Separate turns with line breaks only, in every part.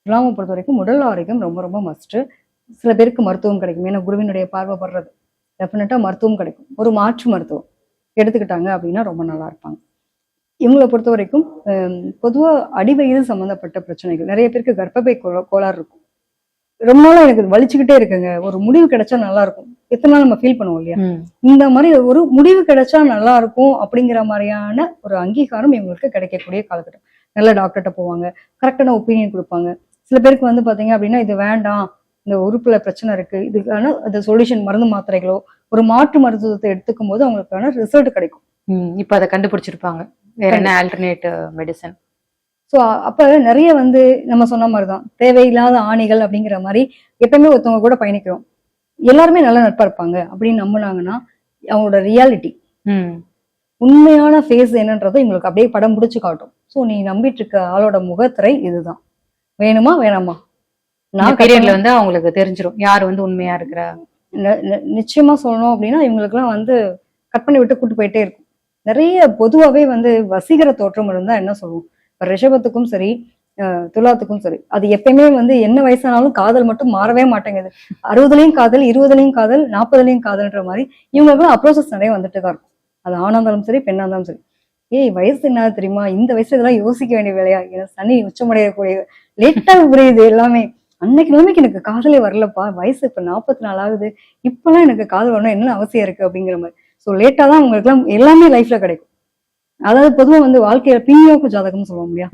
துலாமை பொறுத்த வரைக்கும் உடல் ஆரோக்கியம் ரொம்ப ரொம்ப மஸ்ட்டு. சில பேருக்கு மருத்துவம் கிடைக்கும். ஏன்னா குருவினுடைய பார்வை படுறது. டெஃபினட்டா மருத்துவம் கிடைக்கும். ஒரு மாற்று மருத்துவம் எடுத்துக்கிட்டாங்க அப்படின்னா ரொம்ப நல்லா இருப்பாங்க. இவங்கள பொறுத்த வரைக்கும் பொதுவா அடிவயிறு சம்பந்தப்பட்ட பிரச்சனைகள், நிறைய பேருக்கு கர்ப்பப்பை கோளாறு இருக்கும். ரொம்ப நாளா எனக்கு வலிச்சுக்கிட்டே இருக்குங்க, ஒரு முடிவு கிடைச்சா நல்லா இருக்கும். எத்தனை நாள் நம்ம ஃபீல் பண்ணுவோம் இல்லையா? இந்த மாதிரி ஒரு முடிவு கிடைச்சா நல்லா இருக்கும் அப்படிங்கிற மாதிரியான ஒரு அங்கீகாரம் இவங்களுக்கு கிடைக்கக்கூடிய காலகட்டம். நல்ல டாக்டர்கிட்ட போவாங்க, கரெக்டான ஒப்பீனியன் கொடுப்பாங்க. சில பேருக்கு வந்து பாத்தீங்க அப்படின்னா இது வேண்டாம், இந்த உறுப்புல பிரச்சனை இருக்கு, இதுக்கான அந்த சொல்யூஷன் மருந்து மாத்திரைகளோ ஒரு மாற்று மருத்துவத்தை எடுத்துக்கும் போது அவங்களுக்கான ரிசல்ட் கிடைக்கும்.
இப்ப அதை கண்டுபிடிச்சிருப்பாங்க வேற என்ன ஆல்டர்னேட் மெடிசன்.
ஸோ அப்ப நிறைய வந்து நம்ம சொன்ன மாதிரிதான் தேவையில்லாத ஆணிகள் அப்படிங்கிற மாதிரி எப்பயுமே ஒருத்தவங்க கூட பயணிக்கிறோம், எல்லாருமே நல்ல நட்பா இருப்பாங்க அப்படின்னு நம்பினாங்கன்னா அவங்களோட ரியாலிட்டி உண்மையான ஃபேஸ் என்னன்றதை இவங்களுக்கு அப்படியே படம் பிடிச்சு காட்டும். ஸோ நீ நம்பிட்டு இருக்க ஆளோட முகத்திரை இதுதான், வேணுமா வேணாமா
நான் பீரியட்ல வந்து அவங்களுக்கு தெரிஞ்சிடும் யார் வந்து உண்மையா இருக்கிற.
நிச்சயமா சொல்லணும் அப்படின்னா இவங்களுக்குலாம் வந்து கட் பண்ணி விட்டு கூட்டு போயிட்டே இருக்கும். நிறைய பொதுவாகவே வந்து வசீகர தோற்றம் இருந்தா என்ன சொல்லுவோம், ரிஷபத்துக்கும் சரி துலாத்துக்கும் சரி, அது எப்பயுமே வந்து என்ன வயசானாலும் காதல் மட்டும் மாறவே மாட்டேங்குது. 60லயும் காதல், 20லயும் காதல், 40லயும் காதல்ன்ற மாதிரி இவங்களுக்குலாம் அப்ரோசஸ் நிறைய வந்துட்டு தான் இருக்கும். அது ஆணா இருந்தாலும் சரி பெண்ணா இருந்தாலும் சரி. ஏய் வயசு என்ன தெரியுமா, இந்த வயசுல இதெல்லாம் யோசிக்க வேண்டிய வேலையா, எனக்கு சனி உச்சமடையக்கூடிய லேட்டா புரியுது எல்லாமே. அன்னைக்கு நிலைமைக்கு எனக்கு காதலே வரலப்பா, வயசு இப்ப 44 ஆகுது, இப்பெல்லாம் எனக்கு காதல் வரணும் என்ன அவசியம் இருக்கு அப்படிங்கிற மாதிரி. ஸோ லேட்டா தான் உங்களுக்கு எல்லாம் எல்லாமே லைஃப்ல கிடைக்கும். அதாவது பொதுவாக வந்து வாழ்க்கையில பின்யோக்கு ஜாதகம்னு சொல்லுவோம் இல்லையா,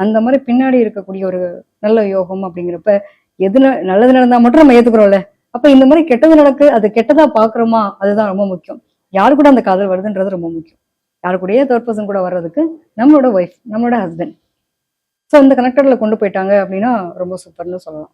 அந்த மாதிரி பின்னாடி இருக்கக்கூடிய ஒரு நல்ல யோகம் அப்படிங்கிறப்ப எது நல்லது நடந்தா மட்டும் நம்ம ஏத்துக்கிறோம்ல. அப்ப இந்த மாதிரி கெட்டது நடக்கு, அது கெட்டதா பாக்குறோமா, அதுதான் ரொம்ப முக்கியம். யாரு கூட அந்த காதல் வருதுன்றது ரொம்ப முக்கியம். யாரு கூடயே தேர்ட் பர்சன் கூட வர்றதுக்கு நம்மளோட ஒய்ஃப், நம்மளோட ஹஸ்பண்ட், ஸோ இந்த கனெக்டர்ல கொண்டு போயிட்டாங்க அப்படின்னா ரொம்ப சூப்பர்னு சொல்லலாம்.